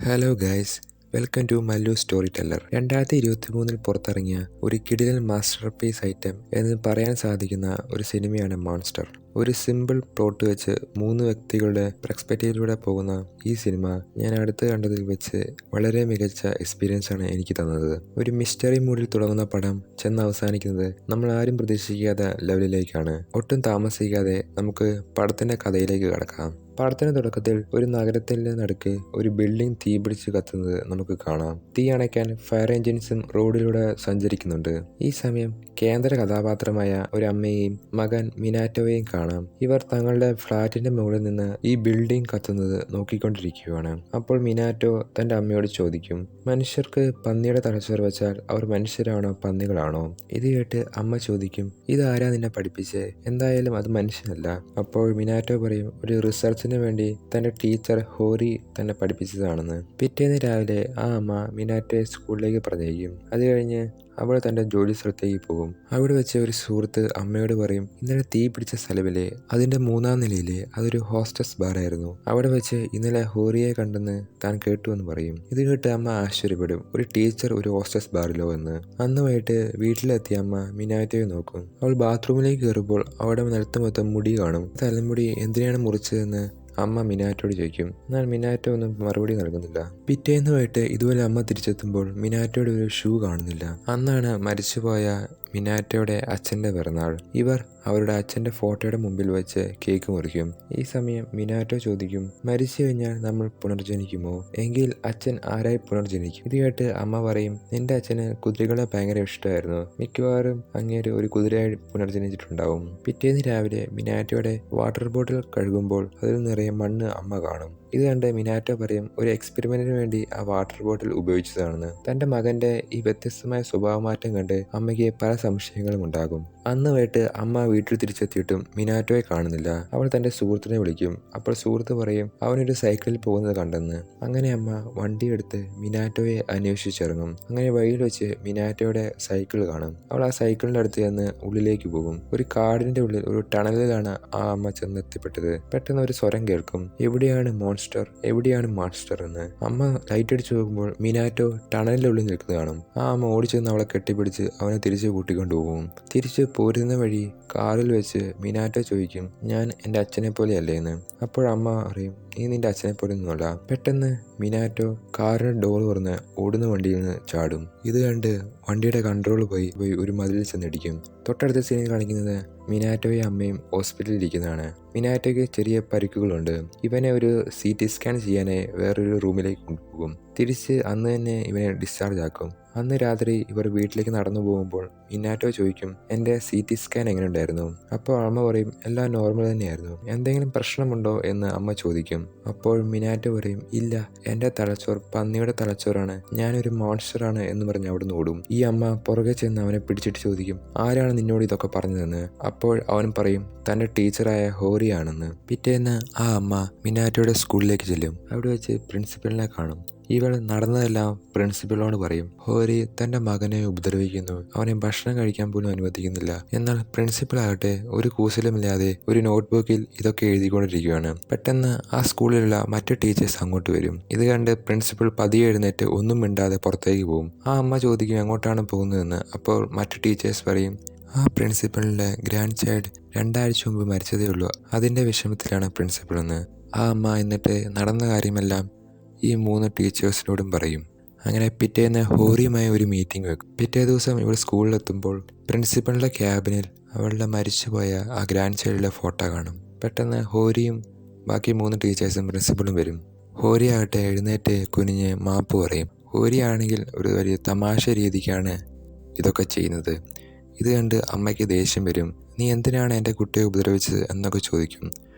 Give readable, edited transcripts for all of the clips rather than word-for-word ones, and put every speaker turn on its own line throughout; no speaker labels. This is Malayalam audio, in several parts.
Hello guys, welcome to Mallu storyteller. 2023 പുറത്തിറങ്ങിയ ഒരു കിടിലൻ മാസ്റ്റർ പീസ് ഐറ്റം എന്ന് പറയാൻ സാധിക്കുന്ന ഒരു സിനിമയാണ് മോൺസ്റ്റർ. ഒരു സിമ്പിൾ പ്ലോട്ട് വെച്ച് 3 വ്യക്തികളുടെ പെർസ്പെക്റ്റീവിലൂടെ പോകുന്ന ഈ സിനിമ ഞാൻ അടുത്ത് കണ്ടതിൽ വെച്ച് വളരെ മികച്ച എക്സ്പീരിയൻസ് ആണ് എനിക്ക് തന്നത്. ഒരു മിസ്റ്ററി മൂഡിൽ തുടങ്ങുന്ന പടം ചെന്ന് അവസാനിക്കുന്നത് നമ്മൾ ആരും പ്രതീക്ഷിക്കാത്ത ലെവലിലേക്കാണ്. ഒട്ടും താമസിക്കാതെ നമുക്ക് പടത്തിന്റെ കഥയിലേക്ക് കടക്കാം. പടത്തിന് തുടക്കത്തിൽ ഒരു നഗരത്തിന്റെ നടുക്ക് ഒരു ബിൽഡിംഗ് തീപിടിച്ച് കത്തുന്നത് നമുക്ക് കാണാം. തീ അണയ്ക്കാൻ ഫയർ എഞ്ചിൻസും റോഡിലൂടെ സഞ്ചരിക്കുന്നുണ്ട്. ഈ സമയം കേന്ദ്ര കഥാപാത്രമായ ഒരു അമ്മയെയും മകൻ മിനാറ്റോയെയും കാണാം. ഇവർ തങ്ങളുടെ ഫ്ളാറ്റിന്റെ മുകളിൽ നിന്ന് ഈ ബിൽഡിംഗ് കത്തുന്നത് നോക്കിക്കൊണ്ടിരിക്കുകയാണ്. അപ്പോൾ മിനാറ്റോ തന്റെ അമ്മയോട് ചോദിക്കും, മനുഷ്യർക്ക് പന്നിയുടെ തലച്ചോറ് വെച്ചാൽ അവർ മനുഷ്യരാണോ പന്നികളാണോ? ഇത് കേട്ട് അമ്മ ചോദിക്കും, ഇതാരാ നിന്നെ പഠിപ്പിച്ചേ? എന്തായാലും അത് മനുഷ്യനല്ല. അപ്പോൾ മിനാറ്റോ പറയും, ഒരു റിസർച്ചിന് വേണ്ടി തന്റെ ടീച്ചർ ഹോറി തന്നെ പഠിപ്പിച്ചതാണെന്ന്. പിറ്റേന്ന് രാവിലെ ആ അമ്മ മിനാറ്റോയെ സ്കൂളിലേക്ക് പറഞ്ഞേക്കും. അത് കഴിഞ്ഞ് അവൾ തൻ്റെ ജോലി സ്ഥലത്തേക്ക് പോകും. അവിടെ വെച്ച് ഒരു സുഹൃത്ത് അമ്മയോട് പറയും, ഇന്നലെ തീ പിടിച്ച സ്ഥലമില്ലേ, അതിൻ്റെ 3-ാം നിലയിലെ അതൊരു ഹോസ്റ്റസ് ബാർ ആയിരുന്നു. അവിടെ വെച്ച് ഇന്നലെ ഹോറിയെ കണ്ടെന്ന് താൻ കേട്ടു എന്ന് പറയും. ഇത് കേട്ട് അമ്മ ആശ്ചര്യപ്പെടും, ഒരു ടീച്ചർ ഒരു ഹോസ്റ്റസ് ബാറിലോ എന്ന്. അന്ന് വൈകിട്ട് വീട്ടിലെത്തിയ അമ്മ മിനാറ്റോയെ നോക്കും. അവൾ ബാത്റൂമിലേക്ക് കയറുമ്പോൾ അവിടെ നിലത്ത് മൊത്തം മുടി കാണും. തലമുടി എന്തിനാണ് മുറിച്ചതെന്ന് അമ്മ മിനാറ്റോട് ചോദിക്കും. എന്നാൽ മിനാറ്റോ ഒന്നും മറുപടി നൽകുന്നില്ല. പിറ്റേന്ന് വൈകിട്ട് ഇതുപോലെ അമ്മ തിരിച്ചെത്തുമ്പോൾ മിനാറ്റോയുടെ ഒരു ഷൂ കാണുന്നില്ല. അന്നാണ് മരിച്ചുപോയ മിനാറ്റോയുടെ അച്ഛൻ്റെ പിറന്നാൾ. ഇവർ അവരുടെ അച്ഛൻ്റെ ഫോട്ടോയുടെ മുമ്പിൽ വെച്ച് കേക്ക് മുറിക്കും. ഈ സമയം മിനാറ്റോ ചോദിക്കും, മരിച്ചു കഴിഞ്ഞാൽ നമ്മൾ പുനർജനിക്കുമോ? എങ്കിൽ അച്ഛൻ ആരായി പുനർജനിക്കും? ഇത് കേട്ട് അമ്മ പറയും, നിന്റെ അച്ഛന് കുതിരകളെ ഭയങ്കര ഇഷ്ടമായിരുന്നു, മിക്കവാറും അങ്ങേര് ഒരു കുതിരയായി പുനർജനിച്ചിട്ടുണ്ടാവും. പിറ്റേന്ന് രാവിലെ മിനാറ്റോയുടെ വാട്ടർ ബോട്ടിൽ കഴുകുമ്പോൾ അതിൽ നിറയെ മണ്ണ് അമ്മ കാണും. ഇത് കണ്ട് മിനാറ്റോ പറയും, ഒരു എക്സ്പെരിമെന്റിന് വേണ്ടി ആ വാട്ടർ ബോട്ടിൽ ഉപയോഗിച്ചതാണെന്ന്. തന്റെ മകന്റെ ഈ വ്യത്യസ്തമായ സ്വഭാവമാറ്റം കണ്ട് അമ്മയ്ക്ക് പല സംശയങ്ങളും ഉണ്ടാകും. അന്ന് വൈകിട്ട് അമ്മ വീട്ടിൽ തിരിച്ചെത്തിയിട്ടും മിനാറ്റോയെ കാണുന്നില്ല. അവൾ തന്റെ സുഹൃത്തിനെ വിളിക്കും. അപ്പോൾ സുഹൃത്ത് പറയും, അവനൊരു സൈക്കിളിൽ പോകുന്നത് കണ്ടെന്ന്. അങ്ങനെ അമ്മ വണ്ടിയെടുത്ത് മിനാറ്റോയെ അന്വേഷിച്ചിറങ്ങും. അങ്ങനെ വഴിയിൽ വെച്ച് മിനാറ്റോയുടെ സൈക്കിൾ കാണും. അവൾ ആ സൈക്കിളിന്റെ അടുത്ത് ചെന്ന് ഉള്ളിലേക്ക് പോകും. ഒരു കാടിന്റെ ഉള്ളിൽ ഒരു ടണലിലാണ് ആ അമ്മ ചെന്ന് എത്തിപ്പെട്ടത്. പെട്ടെന്ന് ഒരു സ്വരം കേൾക്കും, എവിടെയാണ് മോൺസ്റ്റർ എന്ന്. അമ്മ ലൈറ്റ് അടിച്ചു നോക്കുമ്പോൾ മിനാറ്റോ ടണലിനുള്ളിൽ നിൽക്കുന്നത് കാണും. ആ അമ്മ ഓടിച്ചെന്ന് അവളെ കെട്ടിപ്പിടിച്ച് അവനെ തിരിച്ച് കൂട്ടിക്കൊണ്ടുപോകും. തിരിച്ച് പോരുന്ന വഴി കാറിൽ വെച്ച് മിനാറ്റോ ചോദിക്കും, ഞാൻ എൻ്റെ അച്ഛനെ പോലെയല്ലേ എന്ന്. അപ്പോഴമ്മ അറിയും, നീ നിന്റെ അച്ഛനെ പോലെ ഒന്നുമല്ല. പെട്ടെന്ന് മിനാറ്റോ കാറിന്റെ ഡോർ തുറന്ന് ഓടുന്ന വണ്ടിയിൽ നിന്ന് ചാടും. ഇത് കണ്ട് വണ്ടിയുടെ കൺട്രോൾ പോയി ഒരു മതിലിൽ ചെന്നിടിക്കും. തൊട്ടടുത്ത സീനിൽ കാണിക്കുന്നത് മിനാറ്റോയും അമ്മയും ഹോസ്പിറ്റലിൽ ഇരിക്കുന്നതാണ്. മിനാറ്റോയ്ക്ക് ചെറിയ പരിക്കുകളുണ്ട്. ഇവനെ ഒരു CT സ്കാൻ ചെയ്യാനായി വേറൊരു റൂമിലേക്ക് കൊണ്ടുപോകും. തിരിച്ച് അന്ന് തന്നെ ഇവനെ ഡിസ്ചാർജ് ആക്കും. അന്ന് രാത്രി ഇവർ വീട്ടിലേക്ക് നടന്നു പോകുമ്പോൾ മിനാറ്റോ ചോദിക്കും, എൻ്റെ CT സ്കാൻ എങ്ങനെ ഉണ്ടായിരുന്നു? അപ്പോൾ അമ്മ പറയും, എല്ലാം നോർമൽ തന്നെയായിരുന്നു. എന്തെങ്കിലും പ്രശ്നമുണ്ടോ എന്ന് അമ്മ ചോദിക്കും. അപ്പോൾ മിനാറ്റോ പറയും, ഇല്ല, എൻ്റെ തലച്ചോർ പന്നിയുടെ തലച്ചോറാണ്, ഞാനൊരു മോൺസ്റ്ററാണ് എന്ന് പറഞ്ഞ് അവിടുന്ന് ഓടും. ഈ അമ്മ പുറകെ ചെന്ന് അവനെ പിടിച്ചിട്ട് ചോദിക്കും, ആരാണ് നിന്നോട് ഇതൊക്കെ പറഞ്ഞതെന്ന്. അപ്പോൾ അവൻ പറയും, തൻ്റെ ടീച്ചറായ ഹോറിയാണെന്ന്. പിറ്റേന്ന് ആ അമ്മ മിനാറ്റോയുടെ സ്കൂളിലേക്ക് ചെല്ലും. അവിടെ വെച്ച് പ്രിൻസിപ്പലിനെ കാണും. ഇവൾ നടന്നതെല്ലാം പ്രിൻസിപ്പലിനോട് പറയും. ഹോരി തന്റെ മകനെ ഉപദ്രവിക്കുന്നു, അവനെ ഭക്ഷണം കഴിക്കാൻ പോലും അനുവദിക്കുന്നില്ല. എന്നാൽ പ്രിൻസിപ്പൽ ആകട്ടെ ഒരു കൂസലുമില്ലാതെ ഒരു നോട്ട്ബുക്കിൽ ഇതൊക്കെ എഴുതിക്കൊണ്ടിരിക്കുകയാണ്. പെട്ടെന്ന് ആ സ്കൂളിലുള്ള മറ്റു ടീച്ചേഴ്സ് അങ്ങോട്ട് വരും. ഇത് കണ്ട് പ്രിൻസിപ്പൽ പതിയെ എഴുന്നേറ്റ് ഒന്നും മിണ്ടാതെ പുറത്തേക്ക് പോകും. ആ അമ്മ ചോദിക്കും, എങ്ങോട്ടാണ് പോകുന്നതെന്ന്. അപ്പോൾ മറ്റു ടീച്ചേഴ്സ് പറയും, ആ പ്രിൻസിപ്പലിന്റെ ഗ്രാൻഡ് ചൈൽഡ് 2 ആഴ്ച മുമ്പ് മരിച്ചതേ ഉള്ളൂ, അതിന്റെ വിഷമത്തിലാണ് പ്രിൻസിപ്പൽ എന്ന്. ആ അമ്മ എന്നിട്ട് നടന്ന കാര്യമെല്ലാം ഈ 3 ടീച്ചേഴ്സിനോടും പറയും. അങ്ങനെ പിറ്റേന്ന് ഹോറിയുമായി ഒരു മീറ്റിംഗ് വെക്കും. പിറ്റേ ദിവസം ഇവൾ സ്കൂളിലെത്തുമ്പോൾ പ്രിൻസിപ്പലിന്റെ ക്യാബിനിൽ അവളുടെ മരിച്ചുപോയ ആ ഗ്രാൻഡ് ചൈൽഡിലെ ഫോട്ടോ കാണും. പെട്ടെന്ന് ഹോരിയും ബാക്കി 3 ടീച്ചേഴ്സും പ്രിൻസിപ്പലും വരും. ഹോരി ആകട്ടെ എഴുന്നേറ്റ് കുനിഞ്ഞ് മാപ്പ് പറയും. ഹോരി ആണെങ്കിൽ ഒരു വലിയ തമാശ രീതിക്കാണ് ഇതൊക്കെ ചെയ്യുന്നത്. ഇത് കണ്ട് അമ്മയ്ക്ക് ദേഷ്യം വരും. നീ എന്തിനാണ് എൻ്റെ കുട്ടിയെ ഉപദ്രവിച്ചത് എന്നൊക്കെ ചോദിക്കും.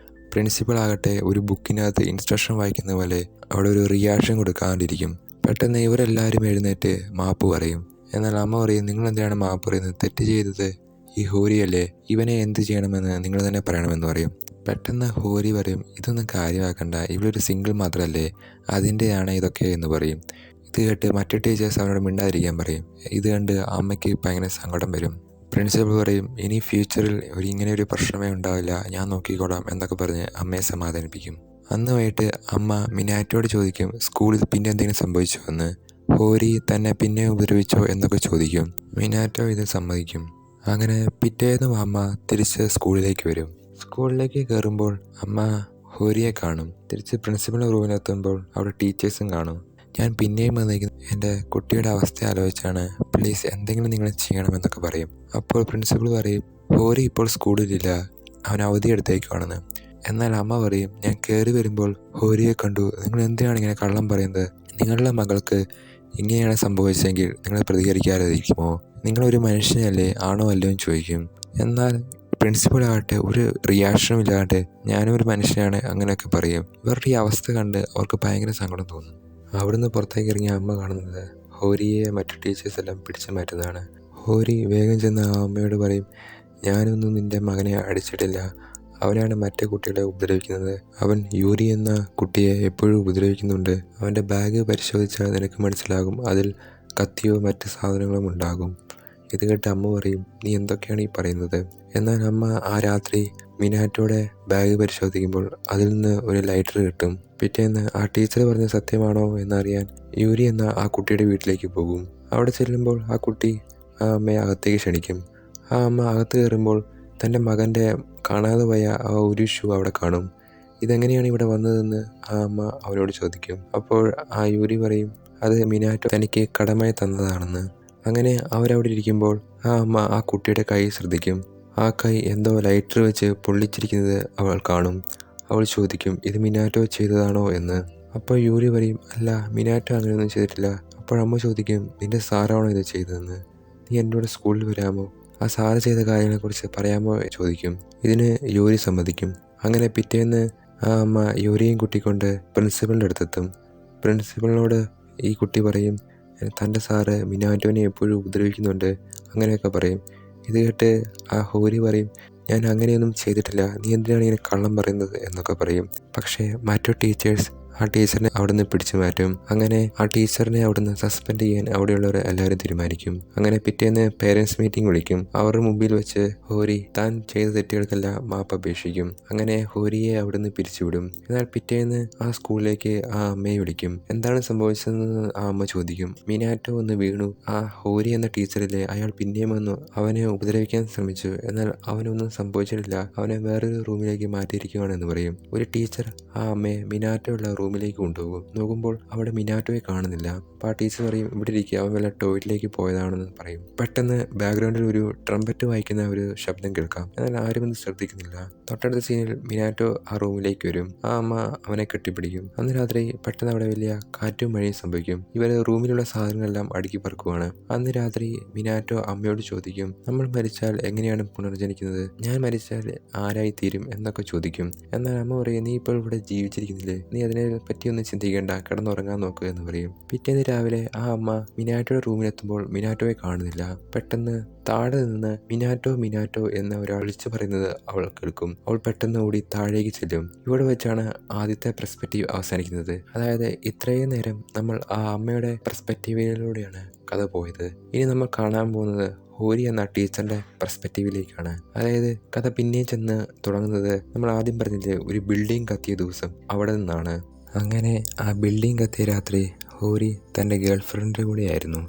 പ്രിൻസിപ്പൽ ആകട്ടെ ഒരു ബുക്കിനകത്ത് ഇൻസ്ട്രക്ഷൻ വായിക്കുന്ന പോലെ അവിടെ ഒരു റിയാക്ഷൻ കൊടുക്കാണ്ടിരിക്കും. പെട്ടെന്ന് ഇവരെല്ലാവരും എഴുന്നേറ്റ് മാപ്പ് പറയും. എന്നാൽ അമ്മ പറയും, നിങ്ങൾ എന്തിനാണ് മാപ്പ് പറയുന്നത്? തെറ്റ് ചെയ്തത് ഈ ഹോരിയല്ലേ, ഇവനെ എന്ത് ചെയ്യണമെന്ന് നിങ്ങൾ തന്നെ പറയണമെന്ന് പറയും. പെട്ടെന്ന് ഹോരി പറയും, ഇതൊന്നും കാര്യമാക്കണ്ട, ഇവളൊരു സിംഗിൾ മാത്രമല്ലേ, അതിൻ്റെയാണ് ഇതൊക്കെ എന്ന് പറയും. ഇത് കേട്ട് മറ്റു ടീച്ചേഴ്സ് അവനോട് മിണ്ടാതിരിക്കാൻ പറയും. ഇത് കണ്ട് അമ്മയ്ക്ക് ഭയങ്കര സങ്കടം വരും. പ്രിൻസിപ്പൽ പറയും, ഇനി ഫ്യൂച്ചറിൽ ഇങ്ങനെ ഒരു പ്രശ്നമേ ഉണ്ടാവില്ല, ഞാൻ നോക്കിക്കോളാം എന്നൊക്കെ പറഞ്ഞ് അമ്മയെ സമാധാനിപ്പിക്കും. അന്ന് വൈകിട്ട് അമ്മ മിനാറ്റോട് ചോദിക്കും സ്കൂളിൽ പിന്നെ എന്തെങ്കിലും സംഭവിച്ചോ എന്ന്. ഹോരി തന്നെ പിന്നെ ഉപദ്രവിച്ചോ എന്നൊക്കെ ചോദിക്കും. മിനാറ്റോ ഇത് സമ്മതിക്കും. അങ്ങനെ പിറ്റേന്നും അമ്മ തിരിച്ച് സ്കൂളിലേക്ക് വരും. സ്കൂളിലേക്ക് കയറുമ്പോൾ അമ്മ ഹോരിയെ കാണും. തിരിച്ച് പ്രിൻസിപ്പലിൻ്റെ റൂമിലെത്തുമ്പോൾ അവിടെ ടീച്ചേഴ്സും കാണും. ഞാൻ പിന്നെയും വന്നിരിക്കുന്നത് എൻ്റെ കുട്ടിയുടെ അവസ്ഥ ആലോചിച്ചാണ്, പ്ലീസ് എന്തെങ്കിലും നിങ്ങൾ ചെയ്യണമെന്നൊക്കെ പറയും. അപ്പോൾ പ്രിൻസിപ്പൾ പറയും ഹോരി ഇപ്പോൾ സ്കൂളിലില്ല, അവൻ അവധി എടുത്തേക്കുവാണെന്ന്. എന്നാൽ അമ്മ പറയും ഞാൻ കയറി വരുമ്പോൾ ഹോരിയെ കണ്ടു, നിങ്ങൾ എന്തിനാണ് ഇങ്ങനെ കള്ളം പറയുന്നത്? നിങ്ങളുടെ മകൾക്ക് ഇങ്ങനെയാണ് സംഭവിച്ചതെങ്കിൽ നിങ്ങൾ പ്രതികരിക്കാതിരിക്കുമോ? നിങ്ങളൊരു മനുഷ്യനല്ലേ, ആണോ അല്ലയോ എന്ന് ചോദിക്കും. എന്നാൽ പ്രിൻസിപ്പൾ ആകട്ടെ ഒരു റിയാക്ഷനും ഇല്ലാതെ ഞാനും ഒരു മനുഷ്യനാണ് അങ്ങനെയൊക്കെ പറയും. ഇവരുടെ ഈ അവസ്ഥ കണ്ട് അവർക്ക് ഭയങ്കര സങ്കടം തോന്നും. അവിടുന്ന് പുറത്തേക്ക് ഇറങ്ങിയ അമ്മ കാണുന്നത് ഹോരിയെ മറ്റു ടീച്ചേഴ്സ് എല്ലാം പിടിച്ചു മാറ്റുന്നതാണ്. ഹോരി വേഗം ചെന്ന് ആ അമ്മയോട് പറയും ഞാനൊന്നും നിൻ്റെ മകനെ അടിച്ചിട്ടില്ല, അവനാണ് മറ്റേ കുട്ടികളെ ഉപദ്രവിക്കുന്നത്. അവൻ യൂരി എന്ന കുട്ടിയെ എപ്പോഴും ഉപദ്രവിക്കുന്നുണ്ട്. അവൻ്റെ ബാഗ് പരിശോധിച്ചാൽ നിനക്ക് മനസ്സിലാകും, അതിൽ കത്തിയോ മറ്റ് സാധനങ്ങളും ഉണ്ടാകും. ഇത് കേട്ട് അമ്മ പറയും നീ എന്തൊക്കെയാണ് ഈ പറയുന്നത്? എന്നാൽ അമ്മ ആ രാത്രി മിനാറ്റോയുടെ ബാഗ് പരിശോധിക്കുമ്പോൾ അതിൽ നിന്ന് ഒരു ലൈറ്റർ കിട്ടും. പിറ്റേന്ന് ആ ടീച്ചർ പറഞ്ഞ സത്യമാണോ എന്നറിയാൻ യൂരി എന്ന ആ കുട്ടിയുടെ വീട്ടിലേക്ക് പോകും. അവിടെ ചെല്ലുമ്പോൾ ആ കുട്ടി ആ അമ്മയെ അകത്തേക്ക് ക്ഷണിക്കും. ആ അമ്മ അകത്ത് കയറുമ്പോൾ തൻ്റെ മകൻ്റെ കാണാതെ പോയ ആ ഒരു ഷൂ അവിടെ കാണും. ഇതെങ്ങനെയാണ് ഇവിടെ വന്നതെന്ന് ആ അമ്മ അവനോട് ചോദിക്കും. അപ്പോൾ ആ യൂരി പറയും അത് മിനാറ്റോ തനിക്ക് കടമായി തന്നതാണെന്ന്. അങ്ങനെ അവരവിടെ ഇരിക്കുമ്പോൾ ആ അമ്മ ആ കുട്ടിയുടെ കൈ ശ്രദ്ധിക്കും. ആ കൈ എന്തോ ലൈറ്റർ വെച്ച് പൊള്ളിച്ചിരിക്കുന്നത് അവൾ കാണും. അവൾ ചോദിക്കും ഇത് മിനാറ്റോ ചെയ്തതാണോ എന്ന്. അപ്പോൾ യൂരി പറയും അല്ല, മിനാറ്റോ അങ്ങനെയൊന്നും ചെയ്തിട്ടില്ല. അപ്പോൾ അമ്മ ചോദിക്കും നിൻ്റെ സാറാണോ ഇത് ചെയ്തതെന്ന്? നീ എൻ്റെ കൂടെ സ്കൂളിൽ വരാമോ, ആ സാറ് ചെയ്ത കാര്യങ്ങളെക്കുറിച്ച് പറയാമോ ചോദിക്കും. ഇതിന് യൂരി സമ്മതിക്കും. അങ്ങനെ പിറ്റേന്ന് ആ അമ്മ യൂരിയും കൂട്ടിക്കൊണ്ട് പ്രിൻസിപ്പലിൻ്റെ അടുത്തെത്തും. പ്രിൻസിപ്പലിനോട് ഈ കുട്ടി പറയും തൻ്റെ സാറ് മിനാറ്റോനെ എപ്പോഴും ഉപദ്രവിക്കുന്നുണ്ട് അങ്ങനെയൊക്കെ പറയും. ഇത് കേട്ട് ആ ഹോരി പറയും ഞാൻ അങ്ങനെയൊന്നും ചെയ്തിട്ടില്ല, നീ എന്തിനാണ് ഇങ്ങനെ കള്ളം പറയുന്നത് എന്നൊക്കെ പറയും. പക്ഷേ മറ്റു ടീച്ചേഴ്സ് ആ ടീച്ചറിനെ അവിടുന്ന് പിടിച്ചു മാറ്റും. അങ്ങനെ ആ ടീച്ചറിനെ അവിടുന്ന് സസ്പെൻഡ് ചെയ്യാൻ അവിടെയുള്ളവർ എല്ലാവരും തീരുമാനിക്കും. അങ്ങനെ പിറ്റേന്ന് പേരൻസ് മീറ്റിംഗ് വിളിക്കും. അവരുടെ മുമ്പിൽ വെച്ച് ഹോരി താൻ ചെയ്ത തെറ്റുകൾക്കെല്ലാം മാപ്പ് അപേക്ഷിക്കും. അങ്ങനെ ഹോരിയെ അവിടുന്ന് പിരിച്ചുവിടും. എന്നാൽ പിറ്റേന്ന് ആ സ്കൂളിലേക്ക് ആ അമ്മയെ വിളിക്കും. എന്താണ് സംഭവിച്ചതെന്ന് ആ അമ്മ ചോദിക്കും. മിനാറ്റോ ഒന്ന് വീണു, ആ ഹോരി എന്ന ടീച്ചറില്ലേ അയാൾ പിന്നെയും വന്നു അവനെ ഉപദ്രവിക്കാൻ ശ്രമിച്ചു, എന്നാൽ അവനൊന്നും സംഭവിച്ചിട്ടില്ല, അവനെ വേറൊരു റൂമിലേക്ക് മാറ്റിയിരിക്കുകയാണെന്ന് പറയും. ഒരു ടീച്ചർ ആ അമ്മയെ മിനാറ്റോ ഉള്ള റൂമിലേക്ക് കൊണ്ടുപോകും. നോക്കുമ്പോൾ അവിടെ മിനാറ്റോയെ കാണുന്നില്ല. അപ്പോൾ ആ ടീച്ചർ പറയും ഇവിടെ ഇരിക്കുക, അവൻ വല്ല ടോയ്ലറ്റിലേക്ക് പോയതാണെന്ന് പറയും. പെട്ടെന്ന് ബാക്ക്ഗ്രൗണ്ടിൽ ഒരു ട്രംപറ്റ് വായിക്കുന്ന ഒരു ശബ്ദം കേൾക്കാം. എന്നാൽ ആരും ഒന്നും ശ്രദ്ധിക്കുന്നില്ല. തൊട്ടടുത്ത സീനിൽ മിനാറ്റോ ആ റൂമിലേക്ക് വരും. ആ അമ്മ അവനെ കെട്ടിപ്പിടിക്കും. അന്ന് രാത്രി പെട്ടെന്ന് അവിടെ വലിയ കാറ്റും മഴയും സംഭവിക്കും. ഇവർ റൂമിലുള്ള സാധനങ്ങളെല്ലാം അടുക്കി പറക്കുവാണ്. അന്ന് രാത്രി മിനാറ്റോ അമ്മയോട് ചോദിക്കും നമ്മൾ മരിച്ചാൽ എങ്ങനെയാണ് പുനർജനിക്കുന്നത്, ഞാൻ മരിച്ചാൽ ആരായി തീരും എന്നൊക്കെ ചോദിക്കും. എന്നാൽ അമ്മ പറയും നീ ഇപ്പോൾ ഇവിടെ ജീവിച്ചിരിക്കുന്നില്ലേ, നീ അതിനെ പറ്റിയൊന്നും ചിന്തിക്കേണ്ട, കിടന്നുറങ്ങാൻ നോക്കുക എന്ന് പറയും. പിറ്റേന്ന് രാവിലെ ആ അമ്മ മിനാറ്റോയുടെ റൂമിലെത്തുമ്പോൾ മിനാറ്റോയെ കാണുന്നില്ല. പെട്ടെന്ന് താഴെ നിന്ന് മിനാറ്റോ മിനാറ്റോ എന്ന ഒരാൾ വിളിച്ചു പറയുന്നത് അവൾ കേൾക്കും. അവൾ പെട്ടെന്ന് ഓടി താഴേക്ക് ചെല്ലും. ഇവിടെ വെച്ചാണ് ആദ്യത്തെ പെർസ്പെക്റ്റീവ് അവസാനിക്കുന്നത്. അതായത് ഇത്രയും നേരം നമ്മൾ ആ അമ്മയുടെ പെർസ്പെക്റ്റീവിലൂടെയാണ് കഥ പോയത്. ഇനി നമ്മൾ കാണാൻ പോകുന്നത് ഹോരി എന്ന ടീച്ചറിന്റെ പെർസ്പെക്റ്റീവിലേക്കാണ്. അതായത് കഥ പിന്നെയും ചെന്ന് തുടങ്ങുന്നത് നമ്മൾ ആദ്യം പറഞ്ഞില്ലേ ഒരു ബിൽഡിംഗ് കത്തിയ ദിവസം, അവിടെ നിന്നാണ്. അങ്ങനെ ആ ബിൽഡിംഗ് കത്തിയ രാത്രി ഹോരി തൻ്റെ ഗേൾഫ്രണ്ടിൻ്റെ കൂടെയായിരുന്നു.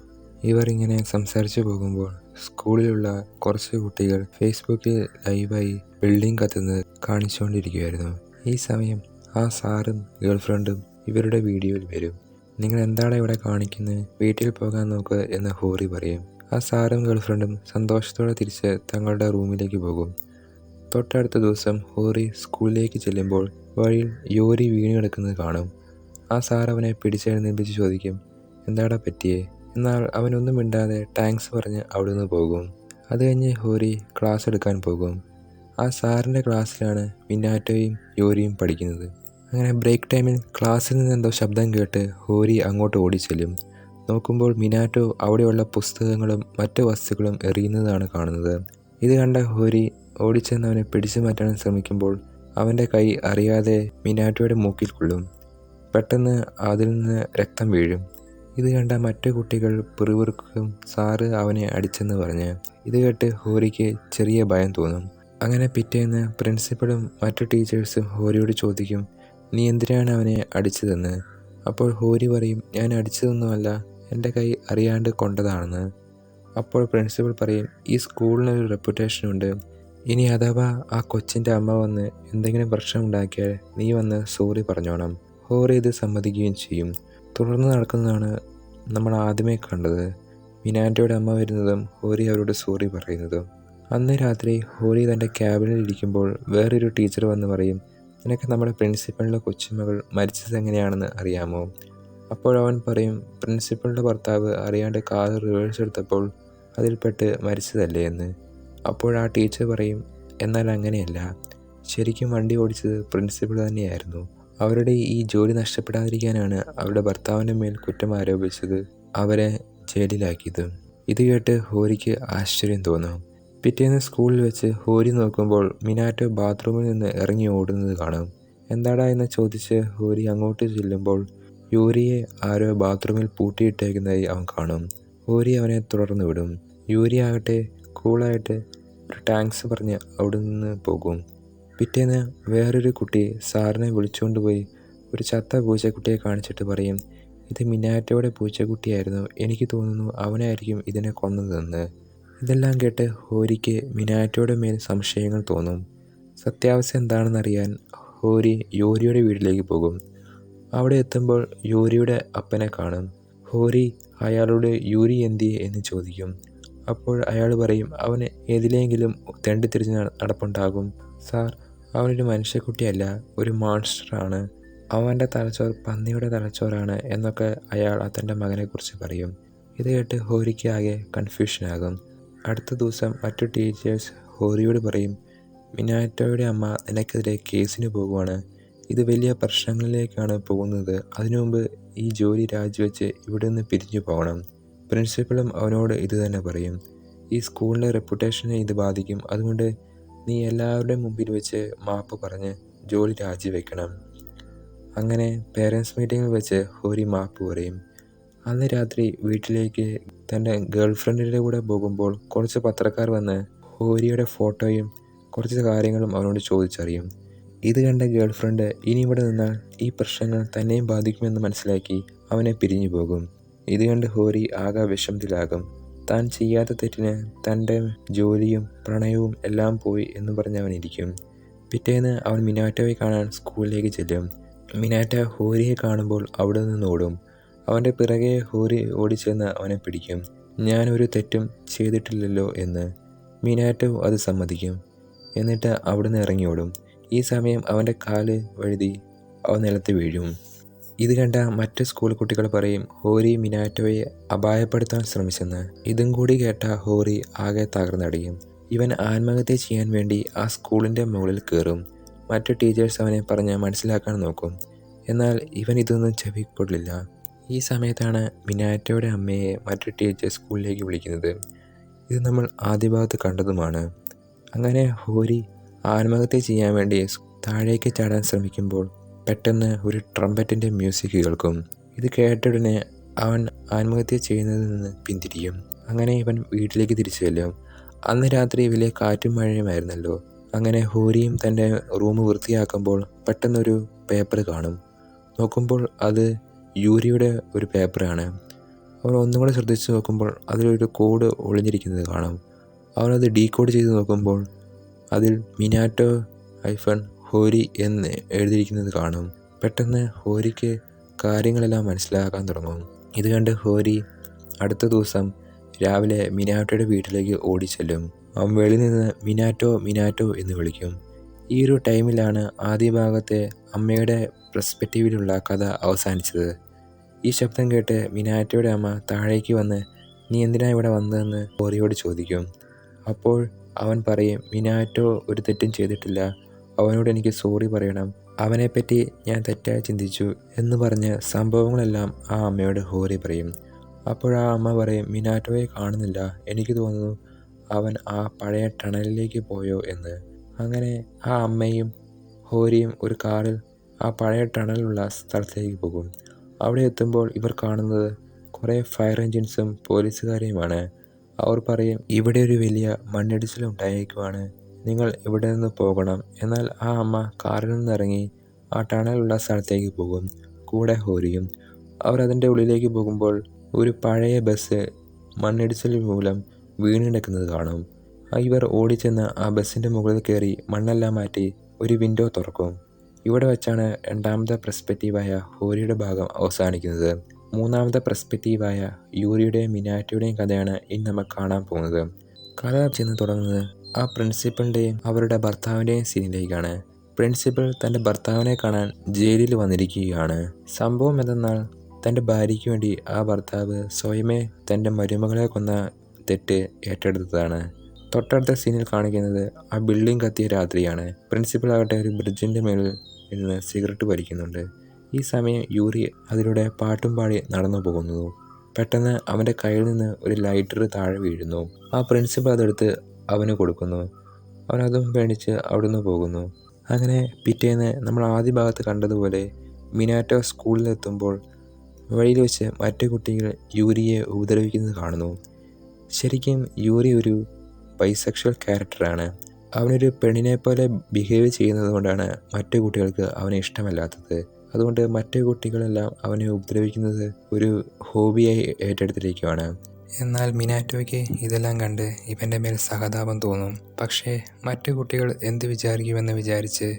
ഇവർ ഇങ്ങനെ സംസാരിച്ചു പോകുമ്പോൾ സ്കൂളിലുള്ള കുറച്ച് കുട്ടികൾ ഫേസ്ബുക്കിൽ ലൈവായി ബിൽഡിംഗ് കത്തുന്നത് കാണിച്ചുകൊണ്ടിരിക്കുകയായിരുന്നു. ഈ സമയം ആ സാറും ഗേൾഫ്രണ്ടും ഇവരുടെ വീഡിയോയിൽ വരും. നിങ്ങൾ എന്താണ് ഇവിടെ കാണിക്കുന്നത്, വീട്ടിൽ പോകാൻ നോക്ക് എന്ന് ഹോരി പറയും. ആ സാറും ഗേൾഫ്രണ്ടും സന്തോഷത്തോടെ തിരിച്ച് തങ്ങളുടെ റൂമിലേക്ക് പോകും. തൊട്ടടുത്ത ദിവസം ഹോറി സ്കൂളിലേക്ക് ചെല്ലുമ്പോൾ വഴിയിൽ യൂരി വീണ് കിടക്കുന്നത് കാണും. ആ സാർ അവനെ പിടിച്ചെഴുന്നേൽപ്പിച്ച് ചോദിക്കും എന്താടാ പറ്റിയേ? എന്നാൽ അവനൊന്നും മിണ്ടാതെ താങ്ക്സ് പറഞ്ഞ് അവിടെ നിന്ന് പോകും. അത് കഴിഞ്ഞ് ഹോരി ക്ലാസ് എടുക്കാൻ പോകും. ആ സാറിൻ്റെ ക്ലാസ്സിലാണ് മിനാറ്റോയും യൂരിയും പഠിക്കുന്നത്. അങ്ങനെ ബ്രേക്ക് ടൈമിൽ ക്ലാസ്സിൽ നിന്ന് എന്തോ ശബ്ദം കേട്ട് ഹോരി അങ്ങോട്ട് ഓടിച്ചെല്ലും. നോക്കുമ്പോൾ മിനാറ്റോ അവിടെയുള്ള പുസ്തകങ്ങളും മറ്റു വസ്തുക്കളും എറിയുന്നതാണ് കാണുന്നത്. ഇത് കണ്ട ഹോരി ഓടിച്ചെന്ന് അവനെ പിടിച്ചു മാറ്റാൻ ശ്രമിക്കുമ്പോൾ അവൻ്റെ കൈ അറിയാതെ മിനാറ്റോയുടെ മൂക്കിൽ കൊള്ളും. പെട്ടെന്ന് അതിൽ നിന്ന് രക്തം വീഴും. ഇത് കണ്ട മറ്റു കുട്ടികൾ പിറുപിറുക്കും സാറ് അവനെ അടിച്ചെന്ന് പറഞ്ഞ്. ഇത് കേട്ട് ഹോരിക്ക് ചെറിയ ഭയം തോന്നും. അങ്ങനെ പിറ്റേന്ന് പ്രിൻസിപ്പളും മറ്റു ടീച്ചേഴ്സും ഹോരിയോട് ചോദിക്കും നീ എന്തിനാണ് അവനെ അടിച്ചതെന്ന്. അപ്പോൾ ഹോരി പറയും, ഞാൻ അടിച്ചതൊന്നുമല്ല, എൻ്റെ കൈ അറിയാണ്ട് കൊണ്ടതാണെന്ന്. അപ്പോൾ പ്രിൻസിപ്പൽ പറയും, ഈ സ്കൂളിനൊരു റെപ്യൂട്ടേഷനുണ്ട്. ഇനി അഥവാ ആ കൊച്ചിൻ്റെ അമ്മ വന്ന് എന്തെങ്കിലും പ്രശ്നമുണ്ടാക്കിയാൽ നീ വന്ന് സോറി പറഞ്ഞോണം. ഹോറി ഇത് സമ്മതിക്കുകയും ചെയ്യും. തുടർന്ന് നടക്കുന്നതാണ് നമ്മൾ ആദ്യമേ കണ്ടത്. മിനാറ്റോയുടെ അമ്മ വരുന്നതും ഹോരി അവരോട് സോറി പറയുന്നതും. അന്ന് രാത്രി ഹോരി തൻ്റെ ക്യാബിനിൽ ഇരിക്കുമ്പോൾ വേറൊരു ടീച്ചർ വന്ന് പറയും, നിനക്ക് നമ്മുടെ പ്രിൻസിപ്പളിൻ്റെ കൊച്ചുമകൾ മരിച്ചത് എങ്ങനെയാണെന്ന് അറിയാമോ? അപ്പോൾ അവൻ പറയും, പ്രിൻസിപ്പളിൻ്റെ ഭർത്താവ് അറിയാണ്ട് കാർ റിവേഴ്സ് എടുത്തപ്പോൾ അതിൽപ്പെട്ട് മരിച്ചതല്ലേ എന്ന്. അപ്പോൾ ആ ടീച്ചർ പറയും, എന്നാൽ അങ്ങനെയല്ല, ശരിക്കും വണ്ടി ഓടിച്ചത് പ്രിൻസിപ്പൾ തന്നെയായിരുന്നു. അവരുടെ ഈ ജോലി നഷ്ടപ്പെടാതിരിക്കാനാണ് അവരുടെ ഭർത്താവിൻ്റെ മേൽ കുറ്റം ആരോപിച്ചത് അവരെ ജയിലിലാക്കിയത്. ഇത് കേട്ട് ഹോരിക്ക് ആശ്ചര്യം തോന്നും. പിറ്റേന്ന് സ്കൂളിൽ വെച്ച് ഹോരി നോക്കുമ്പോൾ മിനാറ്റോ ബാത്റൂമിൽ നിന്ന് ഇറങ്ങി ഓടുന്നത് കാണും. എന്താടാ എന്ന് ചോദിച്ച് ഹോരി അങ്ങോട്ട് ചെല്ലുമ്പോൾ യൂരിയെ ആരോ ബാത്റൂമിൽ പൂട്ടിയിട്ടേക്കുന്നതായി അവൻ കാണും. ഹോരി അവനെ തുടർന്ന് വിടും. യൂരി ആകട്ടെ കൂളായിട്ട് ഒരു താങ്ക്സ് പറഞ്ഞ് അവിടെ നിന്ന് പോകും. പിറ്റേന്ന് വേറൊരു കുട്ടി സാറിനെ വിളിച്ചുകൊണ്ട് പോയി ഒരു ചത്ത പൂച്ചക്കുട്ടിയെ കാണിച്ചിട്ട് പറയും, ഇത് മിനാറ്റോയുടെ പൂച്ചക്കുട്ടിയായിരുന്നു, എനിക്ക് തോന്നുന്നു അവനായിരിക്കും ഇതിനെ കൊന്നതെന്ന്. ഇതെല്ലാം കേട്ട് ഹോരിക്ക് മിനാറ്റോയുടെ മേൽ സംശയങ്ങൾ തോന്നും. സത്യാവസ്ഥ എന്താണെന്നറിയാൻ ഹോരി യൂരിയുടെ വീട്ടിലേക്ക് പോകും. അവിടെ എത്തുമ്പോൾ യൂരിയുടെ അപ്പനെ കാണും. ഹോരി അയാളോട് യൂരി എന്തിയെ എന്ന് ചോദിക്കും. അപ്പോൾ അയാൾ പറയും, അവന് ഏതിലെങ്കിലും തെണ്ടിത്തിരിഞ്ഞ് നടപ്പുണ്ടാകും സാർ, അവനൊരു മനുഷ്യക്കുട്ടിയല്ല, ഒരു മോൺസ്റ്ററാണ്, അവൻ്റെ തലച്ചോർ പന്നിയുടെ തലച്ചോറാണ് എന്നൊക്കെ അയാൾ തൻ്റെ മകനെക്കുറിച്ച് പറയും. ഇത് കേട്ട് ഹോരിക്ക് ആകെ കൺഫ്യൂഷനാകും. അടുത്ത ദിവസം മറ്റു ടീച്ചേഴ്സ് ഹോരിയോട് പറയും, മിനാറ്റോയുടെ അമ്മ നിനക്കെതിരെ കേസിന് പോകുവാണ്, ഇത് വലിയ പ്രശ്നങ്ങളിലേക്കാണ് പോകുന്നത്, അതിനു മുമ്പ് ഈ ജോലി രാജിവെച്ച് ഇവിടെ നിന്ന് പിരിഞ്ഞു പോകണം. പ്രിൻസിപ്പളും അവനോട് ഇത് തന്നെ പറയും, ഈ സ്കൂളിൻ്റെ റെപ്യൂട്ടേഷനെ ഇത് ബാധിക്കും, അതുകൊണ്ട് നീ എല്ലാവരുടെയും മുമ്പിൽ വെച്ച് മാപ്പ് പറഞ്ഞ് ജോലി രാജിവെക്കണം. അങ്ങനെ പേരൻസ് മീറ്റിങ്ങിൽ വെച്ച് ഹോരി മാപ്പ് പറയും. അന്ന് രാത്രി വീട്ടിലേക്ക് തൻ്റെ ഗേൾഫ്രണ്ടിൻ്റെ കൂടെ പോകുമ്പോൾ കുറച്ച് പത്രക്കാർ വന്ന് ഹോരിയുടെ ഫോട്ടോയും കുറച്ച് കാര്യങ്ങളും അവനോട് ചോദിച്ചറിയും. ഇത് കണ്ട ഗേൾഫ്രണ്ട് ഇനി ഇവിടെ നിന്നാൽ ഈ പ്രശ്നങ്ങൾ തന്നെയും ബാധിക്കുമെന്ന് മനസ്സിലാക്കി അവനെ പിരിഞ്ഞു പോകും. ഇത് കണ്ട് ഹോരി ആകെ വിഷമത്തിലാകും. താൻ ചെയ്യാത്ത തെറ്റിന് തൻ്റെ ജോലിയും പ്രണയവും എല്ലാം പോയി എന്ന് പറഞ്ഞവനിരിക്കും. പിറ്റേന്ന് അവൻ മിനാറ്റോയെ കാണാൻ സ്കൂളിലേക്ക് ചെല്ലും. മിനാറ്റ ഹോരിയെ കാണുമ്പോൾ അവിടെ നിന്ന് ഓടും. അവൻ്റെ പിറകെ ഹോരി ഓടിച്ചെന്ന് അവനെ പിടിക്കും. ഞാനൊരു തെറ്റും ചെയ്തിട്ടില്ലല്ലോ എന്ന്. മിനാറ്റോ അത് സമ്മതിക്കും. എന്നിട്ട് അവിടുന്ന് ഇറങ്ങി ഓടും. ഈ സമയം അവൻ്റെ കാല് വഴുതി അവൻ നിലത്ത് വീഴും. ഇത് കണ്ട മറ്റ് സ്കൂൾ കുട്ടികൾ പറയും, ഹോരി മിനാറ്റോയെ അപായപ്പെടുത്താൻ ശ്രമിച്ചെന്ന്. ഇതും കൂടി കേട്ട ഹോരി ആകെ തകർന്നടിയും. ഇവൻ ആത്മഹത്യ ചെയ്യാൻ വേണ്ടി ആ സ്കൂളിൻ്റെ മുകളിൽ കയറും. മറ്റ് ടീച്ചേഴ്സ് അവനെ പറഞ്ഞ് മനസ്സിലാക്കാൻ നോക്കും. എന്നാൽ ഇവൻ ഇതൊന്നും ചെവിക്കൊള്ളില്ല. ഈ സമയത്താണ് മിനാറ്റോയുടെ അമ്മയെ മറ്റ് ടീച്ചേഴ്സ് സ്കൂളിലേക്ക് വിളിക്കുന്നത്. ഇത് നമ്മൾ ആദ്യ ഭാഗത്ത് കണ്ടതുമാണ്. അങ്ങനെ ഹോരി ആത്മഹത്യ ചെയ്യാൻ വേണ്ടി താഴേക്ക് ചാടാൻ ശ്രമിക്കുമ്പോൾ പെട്ടെന്ന് ഒരു ട്രംപറ്റിൻ്റെ മ്യൂസിക് കേൾക്കും. ഇത് കേട്ടുടനെ അവൻ ആത്മഹത്യ ചെയ്യുന്നതിൽ നിന്ന് പിന്തിരിയും. അങ്ങനെ ഇവൻ വീട്ടിലേക്ക് തിരിച്ചു ചെല്ലും. അന്ന് രാത്രി വലിയ കാറ്റും മഴയുമായിരുന്നല്ലോ. അങ്ങനെ ഹോരിയും തൻ്റെ റൂം വൃത്തിയാക്കുമ്പോൾ പെട്ടെന്നൊരു പേപ്പർ കാണും. നോക്കുമ്പോൾ അത് യൂരിയുടെ ഒരു പേപ്പറാണ്. അവൻ ഒന്നും കൂടെ ശ്രദ്ധിച്ച് നോക്കുമ്പോൾ അതിലൊരു കോഡ് ഒളിഞ്ഞിരിക്കുന്നത് കാണും. അവനത് ഡീകോഡ് ചെയ്ത് നോക്കുമ്പോൾ അതിൽ മിനാറ്റോ -ഹോരി എന്ന് എഴുതിയിരിക്കുന്നത് കാണും. പെട്ടെന്ന് ഹോരിക്ക് കാര്യങ്ങളെല്ലാം മനസ്സിലാക്കാൻ തുടങ്ങും. ഇത് കണ്ട് ഹോരി അടുത്ത ദിവസം രാവിലെ മിനാറ്റോയുടെ വീട്ടിലേക്ക് ഓടിച്ചെല്ലും. അവൻ വെളിയിൽ നിന്ന് മിനാറ്റോ മിനാറ്റോ എന്ന് വിളിക്കും. ഈ ഒരു ടൈമിലാണ് ആദ്യ ഭാഗത്തെ അമ്മയുടെ പെർസ്പെക്റ്റീവിലുള്ള കഥ അവസാനിച്ചത്. ഈ ശബ്ദം കേട്ട് മിനാറ്റോയുടെ അമ്മ താഴേക്ക് വന്ന്, നീ എന്തിനാണ് ഇവിടെ വന്നതെന്ന് ഹോരിയോട് ചോദിക്കും. അപ്പോൾ അവൻ പറയും, മിനാറ്റോ ഒരു തെറ്റും ചെയ്തിട്ടില്ല, അവനോട് എനിക്ക് സോറി പറയണം, അവനെപ്പറ്റി ഞാൻ തെറ്റായി ചിന്തിച്ചു എന്ന് പറഞ്ഞ് സംഭവങ്ങളെല്ലാം ആ അമ്മയോട് ഹോരി പറയും. അപ്പോൾ ആ അമ്മ പറയും, മിനാറ്റോയെ കാണുന്നില്ല, എനിക്ക് തോന്നുന്നു അവൻ ആ പഴയ ടണലിലേക്ക് പോയോ എന്ന്. അങ്ങനെ ആ അമ്മയും ഹോരിയും ഒരു കാറിൽ ആ പഴയ ടണലുള്ള സ്ഥലത്തേക്ക് പോകും. അവിടെ എത്തുമ്പോൾ ഇവർ കാണുന്നത് കുറേ ഫയർ എൻജിൻസും പോലീസുകാരെയുമാണ്. അവർ പറയും, ഇവിടെ ഒരു വലിയ മണ്ണിടിച്ചിൽ ഉണ്ടായേക്കുവാണ്, നിങ്ങൾ ഇവിടെ നിന്ന് പോകണം. എന്നാൽ ആ അമ്മ കാറിൽ നിന്നിറങ്ങി ആ ടണലുള്ള സ്ഥലത്തേക്ക് പോകും. കൂടെ ഹോരിയും. അവർ അതിൻ്റെ ഉള്ളിലേക്ക് പോകുമ്പോൾ ഒരു പഴയ ബസ് മണ്ണിടിച്ചിൽ മൂലം വീണ് കിടക്കുന്നത് കാണും. ഇവർ ഓടിച്ചെന്ന് ആ ബസ്സിൻ്റെ മുകളിൽ കയറി മണ്ണെല്ലാം മാറ്റി ഒരു വിൻഡോ തുറക്കും. ഇവിടെ വെച്ചാണ് രണ്ടാമത്തെ പെർസ്പെക്റ്റീവായ ഹോരിയുടെ ഭാഗം അവസാനിക്കുന്നത്. മൂന്നാമത്തെ പെർസ്പെക്റ്റീവായ യൂറിയുടെയും മിനാറ്റോയുടെയും കഥയാണ് ഇനി നമ്മൾ കാണാൻ പോകുന്നത്. കഥ ചെന്ന് തുടങ്ങുന്നത് ആ പ്രിൻസിപ്പളിൻ്റെയും അവരുടെ ഭർത്താവിൻ്റെയും സീനിലേക്കാണ്. പ്രിൻസിപ്പൽ തൻ്റെ ഭർത്താവിനെ കാണാൻ ജയിലിൽ വന്നിരിക്കുകയാണ്. സംഭവം എന്തെന്നാൽ തൻ്റെ ഭാര്യയ്ക്ക് വേണ്ടി ആ ഭർത്താവ് സ്വയമേ തൻ്റെ മരുമകളെ കൊന്ന തെറ്റ് ഏറ്റെടുത്തതാണ്. തൊട്ടടുത്ത സീനിൽ കാണിക്കുന്നത് ആ ബിൽഡിംഗ് കത്തിയ രാത്രിയാണ്. പ്രിൻസിപ്പൽ ആകട്ടെ ഒരു ബ്രിഡ്ജിൻ്റെ മേളിൽ ഇരുന്ന് സിഗരറ്റ് വലിക്കുന്നുണ്ട്. ഈ സമയം യൂറി അതിലൂടെ പാട്ടും പാടി നടന്നു പോകുന്നു. പെട്ടെന്ന് അവൻ്റെ കയ്യിൽ നിന്ന് ഒരു ലൈറ്റർ താഴെ വീഴുന്നു. ആ പ്രിൻസിപ്പൽ അതെടുത്ത് അവന് കൊടുക്കുന്നു. അവനതും പേടിച്ച് അവിടുന്ന് പോകുന്നു. അങ്ങനെ പിറ്റേന്ന് നമ്മൾ ആദ്യ ഭാഗത്ത് കണ്ടതുപോലെ മിനാറ്റോ സ്കൂളിലെത്തുമ്പോൾ വഴിയിൽ വെച്ച് മറ്റു കുട്ടികൾ യൂറിയെ ഉപദ്രവിക്കുന്നത് കാണുന്നു. ശരിക്കും യൂറി ഒരു ബൈസെക്ഷൽ ക്യാരക്ടറാണ്. അവനൊരു പെണ്ണിനെ പോലെ ബിഹേവ് ചെയ്യുന്നത് കൊണ്ടാണ് മറ്റു കുട്ടികൾക്ക് അവനെ ഇഷ്ടമല്ലാത്തത്. അതുകൊണ്ട് മറ്റു കുട്ടികളെല്ലാം അവനെ ഉപദ്രവിക്കുന്നത് ഒരു ഹോബിയായി ഏറ്റെടുത്തിരിക്കുകയാണ്. എന്നാൽ മിനാറ്റോയ്ക്ക് ഇതെല്ലാം കണ്ട് ഇവൻ്റെ മേൽ സഹതാപം തോന്നും. പക്ഷേ മറ്റു കുട്ടികൾ എന്ത് വിചാരിക്കുമെന്ന് വിചാരിച്ച്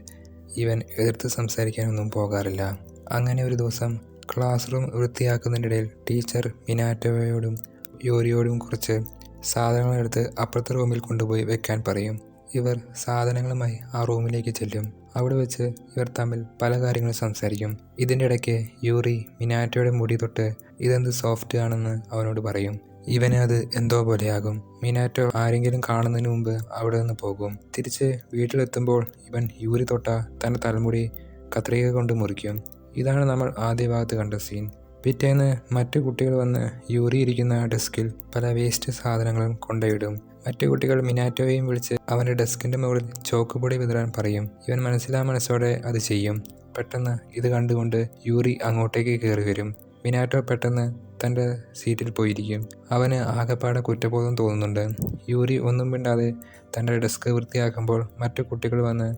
ഇവൻ എതിർത്ത് സംസാരിക്കാനൊന്നും പോകാറില്ല. അങ്ങനെ ഒരു ദിവസം ക്ലാസ് റൂം വൃത്തിയാക്കുന്നതിനിടയിൽ ടീച്ചർ മിനാറ്റോയോടും യൂറിയോടും കുറച്ച് സാധനങ്ങളെടുത്ത് അപ്പുറത്തെ റൂമിൽ കൊണ്ടുപോയി വെക്കാൻ പറയും. ഇവർ സാധനങ്ങളുമായി ആ റൂമിലേക്ക് ചെല്ലും. അവിടെ വെച്ച് ഇവർ തമ്മിൽ പല കാര്യങ്ങളും സംസാരിക്കും. ഇതിൻ്റെ ഇടയ്ക്ക് യൂറി മിനാറ്റോയുടെ മുടി തൊട്ട് ഇതെന്ത് സോഫ്റ്റ് ആണെന്ന് അവനോട് പറയും. ഇവന് അത് എന്തോ പോലെയാകും. മിനാറ്റോ ആരെങ്കിലും കാണുന്നതിന് മുമ്പ് അവിടെ നിന്ന് പോകും. തിരിച്ച് വീട്ടിലെത്തുമ്പോൾ ഇവൻ യൂറി തൊട്ട തൻ്റെ തലമുടി കത്രിക കൊണ്ട് മുറിക്കും. ഇതാണ് നമ്മൾ ആദ്യ ഭാഗത്ത് കണ്ട സീൻ. പിറ്റേന്ന് മറ്റു കുട്ടികൾ വന്ന് യൂറി ഇരിക്കുന്ന ഡെസ്കിൽ പല വേസ്റ്റ് സാധനങ്ങളും കൊണ്ടുപോയിടും. മറ്റു കുട്ടികൾ മിനാറ്റോയെയും വിളിച്ച് അവൻ്റെ ഡെസ്കിൻ്റെ മുകളിൽ ചോക്കുപൊടി വിതറാൻ പറയും. ഇവൻ മനസ്സോടെ അത് ചെയ്യും. പെട്ടെന്ന് ഇത് കണ്ടുകൊണ്ട് യൂറി അങ്ങോട്ടേക്ക് കയറി വരും. മിനാറ്റോ പെട്ടെന്ന് തൻ്റെ സീറ്റിൽ പോയിരിക്കും. അവന് ആകെപ്പാടെ കുറ്റബോധം തോന്നുന്നുണ്ട്. യൂറി ഒന്നും മിണ്ടാതെ തൻ്റെ ഡെസ്ക് വൃത്തിയാക്കുമ്പോൾ മറ്റു കുട്ടികൾ വന്ന്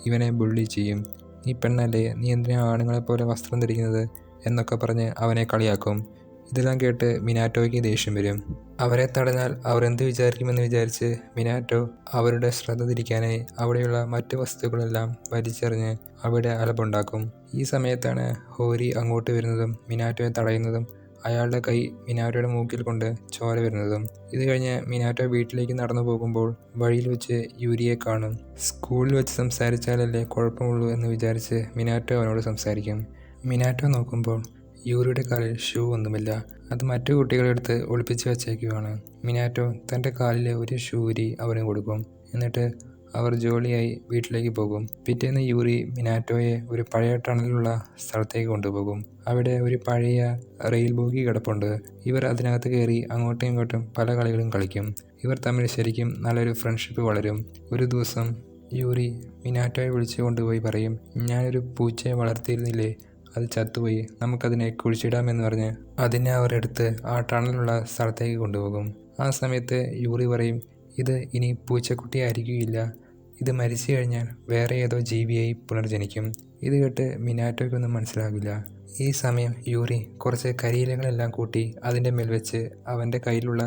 ഇവനെ ബുള്ളി ചെയ്യും. നീ പെണ്ണല്ലേ, നീ എന്തിനാ ആണുങ്ങളെപ്പോലെ വസ്ത്രം ധരിക്കുന്നത് എന്നൊക്കെ പറഞ്ഞ് അവനെ കളിയാക്കും. ഇതെല്ലാം കേട്ട് മിനാറ്റോയ്ക്ക് ദേഷ്യം വരും. അവരെ തടഞ്ഞാൽ അവർ എന്ത് വിചാരിക്കുമെന്ന് വിചാരിച്ച് മിനാറ്റോ അവരുടെ ശ്രദ്ധ തിരിക്കാനായി അവിടെയുള്ള മറ്റു വസ്തുക്കളെല്ലാം വലിച്ചെറിഞ്ഞ് അവിടെ അലമ്പുണ്ടാക്കും. ഈ സമയത്താണ് ഹോരി അങ്ങോട്ട് വരുന്നതും മിനാറ്റോയെ തടയുന്നതും അയാളുടെ കൈ മിനാറ്റോയുടെ മൂക്കിൽ കൊണ്ട് ചോര വരുന്നതും. ഇത് കഴിഞ്ഞ് മിനാറ്റോ വീട്ടിലേക്ക് നടന്നു പോകുമ്പോൾ വഴിയിൽ വെച്ച് യൂരിയെ കാണും. സ്കൂളിൽ വെച്ച് സംസാരിച്ചാലല്ലേ കുഴപ്പമുള്ളൂ എന്ന് വിചാരിച്ച് മിനാറ്റോ അവനോട് സംസാരിക്കും. മിനാറ്റോ നോക്കുമ്പോൾ യൂറിയുടെ കാലിൽ ഷൂ ഒന്നുമില്ല. അത് മറ്റു കുട്ടികളെടുത്ത് ഒളിപ്പിച്ച് വെച്ചേക്കുവാണ്. മിനാറ്റോ തൻ്റെ കാലിലെ ഒരു ഷൂ ഊരി അവന് കൊടുക്കും. എന്നിട്ട് അവർ ജോളിയായി വീട്ടിലേക്ക് പോകും. പിറ്റേന്ന് യൂറി മിനാറ്റോയെ ഒരു പഴയ ടണലുള്ള സ്ഥലത്തേക്ക് കൊണ്ടുപോകും. അവിടെ ഒരു പഴയ റെയിൽ ബോഗി കിടപ്പുണ്ട്. ഇവർ അതിനകത്ത് കയറി അങ്ങോട്ടും ഇങ്ങോട്ടും പല കളികളും കളിക്കും. ഇവർ തമ്മിൽ ശരിക്കും നല്ലൊരു ഫ്രണ്ട്ഷിപ്പ് വളരും. ഒരു ദിവസം യൂറി മിനാറ്റോയെ വിളിച്ചു കൊണ്ടുപോയി പറയും, ഞാനൊരു പൂച്ചയെ വളർത്തിയിരുന്നില്ലേ, അത് ചത്തുപോയി, നമുക്കതിനെ കുഴിച്ചിടാമെന്ന് പറഞ്ഞ് അതിനെ അവർ എടുത്ത് ആ ടണലുള്ള സ്ഥലത്തേക്ക് കൊണ്ടുപോകും. ആ സമയത്ത് യൂറി പറയും, ഇത് ഇനി പൂച്ചക്കുട്ടിയായിരിക്കുകയില്ല, ഇത് മരിച്ചു കഴിഞ്ഞാൽ വേറെ ഏതോ ജീവിയായി പുനർജനിക്കും. ഇത് കേട്ട് മിനാറ്റോയ്ക്കൊന്നും മനസ്സിലാകില്ല. ഈ സമയം യൂറി കുറച്ച് കരിയിലകളെല്ലാം കൂട്ടി അതിൻ്റെ മേൽ വെച്ച് അവൻ്റെ കയ്യിലുള്ള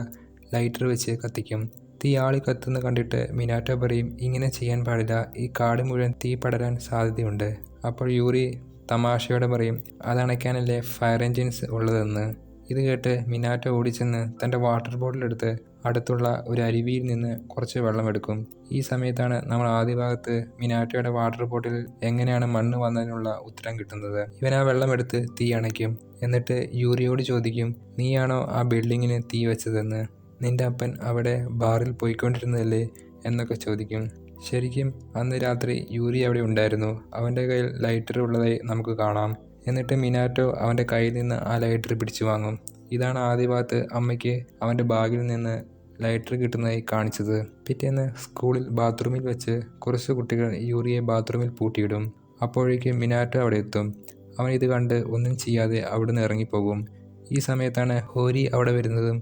ലൈറ്റർ വെച്ച് കത്തിക്കും. തീ ആളി കത്തുന്ന കണ്ടിട്ട് മിനാറ്റോ പറയും, ഇങ്ങനെ ചെയ്യാൻ പാടില്ല, ഈ കാട് മുഴുവൻ തീ പടരാൻ സാധ്യതയുണ്ട്. അപ്പോൾ യൂറി തമാശയോടെ പറയും, അതണയ്ക്കാനല്ലേ ഫയർ എൻജിൻസ് ഉള്ളതെന്ന്. ഇത് കേട്ട് മിനാറ്റോ ഓടിച്ചെന്ന് തൻ്റെ വാട്ടർ ബോട്ടിലെടുത്ത് അടുത്തുള്ള ഒരു അരുവിയിൽ നിന്ന് കുറച്ച് വെള്ളമെടുക്കും. ഈ സമയത്താണ് നമ്മൾ ആദ്യ ഭാഗത്ത് മിനാറ്റോയുടെ വാട്ടർ ബോട്ടിൽ എങ്ങനെയാണ് മണ്ണ് വന്നതിനുള്ള ഉത്തരം കിട്ടുന്നത്. ഇവൻ ആ വെള്ളമെടുത്ത് തീ അണയ്ക്കും. എന്നിട്ട് യൂറിയോട് ചോദിക്കും, നീയാണോ ആ ബിൽഡിങ്ങിന് തീ വെച്ചതെന്ന്, നിൻ്റെ അപ്പൻ അവിടെ ബാറിൽ പോയിക്കൊണ്ടിരുന്നതല്ലേ എന്നൊക്കെ ചോദിക്കും. ശരിക്കും അന്ന് രാത്രി യൂറി അവിടെ ഉണ്ടായിരുന്നു. അവൻ്റെ കയ്യിൽ ലൈറ്റർ ഉള്ളതായി നമുക്ക് കാണാം. എന്നിട്ട് മിനാറ്റോ അവൻ്റെ കയ്യിൽ നിന്ന് ആ ലൈറ്റർ പിടിച്ചു വാങ്ങും. ഇതാണ് ആദ്യ ഭാഗത്ത് അമ്മയ്ക്ക് അവൻ്റെ ബാഗിൽ നിന്ന് ലൈറ്റർ കിട്ടുന്നതായി കാണിച്ചത്. പിറ്റേന്ന് സ്കൂളിൽ ബാത്റൂമിൽ വെച്ച് കുറച്ച് കുട്ടികൾ യൂറിയെ ബാത്റൂമിൽ പൂട്ടിയിടും. അപ്പോഴേക്കും മിനാറ്റോ അവിടെ എത്തും. അവൻ ഇത് കണ്ട് ഒന്നും ചെയ്യാതെ അവിടുന്ന് ഇറങ്ങിപ്പോകും. ഈ സമയത്താണ് ഹോരി അവിടെ വരുന്നതും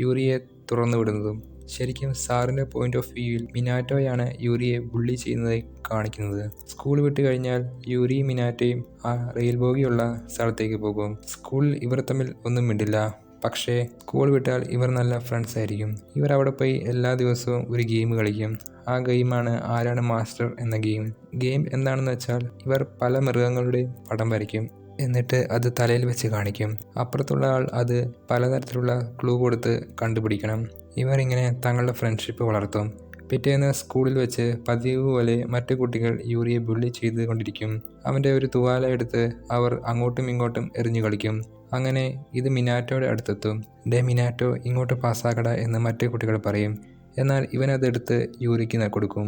യൂറിയെ തുറന്നു വിടുന്നതും. ശരിക്കും സാറിൻ്റെ പോയിന്റ് ഓഫ് വ്യൂവിൽ മിനാറ്റോയാണ് യൂറിയെ ബുള്ളി ചെയ്യുന്നതായി കാണിക്കുന്നത്. സ്കൂൾ വിട്ട് കഴിഞ്ഞാൽ യൂറിയും മിനാറ്റോയും ആ റെയിൽ ബോഗിയുള്ള സ്ഥലത്തേക്ക് പോകും. സ്കൂളിൽ ഇവർ തമ്മിൽ ഒന്നും മിണ്ടില്ല. പക്ഷേ സ്കൂൾ വിട്ടാൽ ഇവർ നല്ല ഫ്രണ്ട്സ് ആയിരിക്കും. ഇവർ അവിടെ പോയി എല്ലാ ദിവസവും ഒരു ഗെയിം കളിക്കും. ആ ഗെയിമാണ് ആരാണ് മാസ്റ്റർ എന്ന ഗെയിം. ഗെയിം എന്താണെന്ന് വെച്ചാൽ ഇവർ പല മൃഗങ്ങളുടെയും പടം വരയ്ക്കും. എന്നിട്ട് അത് തലയിൽ വെച്ച് കാണിക്കും. അപ്പുറത്തുള്ള ആൾ അത് പലതരത്തിലുള്ള ക്ലൂ കൊടുത്ത് കണ്ടുപിടിക്കണം. ഇവർ ഇങ്ങനെ തങ്ങളുടെ ഫ്രണ്ട്ഷിപ്പ് വളർത്തും. പിറ്റേന്ന് സ്കൂളിൽ വെച്ച് പതിവ് പോലെ മറ്റു കുട്ടികൾ യൂറിയെ ബുള്ളി ചെയ്ത് കൊണ്ടിരിക്കും. അവൻ്റെ ഒരു തുവാല എടുത്ത് അവർ അങ്ങോട്ടും ഇങ്ങോട്ടും എറിഞ്ഞു കളിക്കും. അങ്ങനെ ഇത് മിനാറ്റോയുടെ അടുത്തെത്തും. ഡേ മിനാറ്റോ, ഇങ്ങോട്ട് പാസ്സാക്കട എന്ന് മറ്റു കുട്ടികൾ പറയും. എന്നാൽ ഇവനതെടുത്ത് യൂറിക്ക് കൊടുക്കും.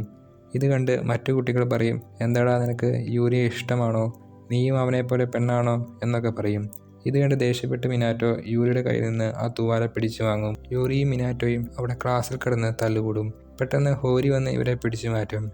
ഇത് കണ്ട് മറ്റു കുട്ടികൾ പറയും, എന്താടാ നിനക്ക് യൂറിയെ ഇഷ്ടമാണോ? നീയും അവനെപ്പോലെ പെണ്ണാണോ എന്നൊക്കെ പറയും. ഇത് കണ്ട് ദേഷ്യപ്പെട്ട് മിനാറ്റോ യൂറിയുടെ കയ്യിൽ നിന്ന് ആ തൂവാല പിടിച്ചു വാങ്ങും. യൂറിയും മിനാറ്റോയും അവിടെ ക്ലാസ്സിൽ കിടന്ന് തല്ലുകൂടും. പെട്ടെന്ന് ഹോരി വന്ന് ഇവരെ പിടിച്ചു മാറ്റും.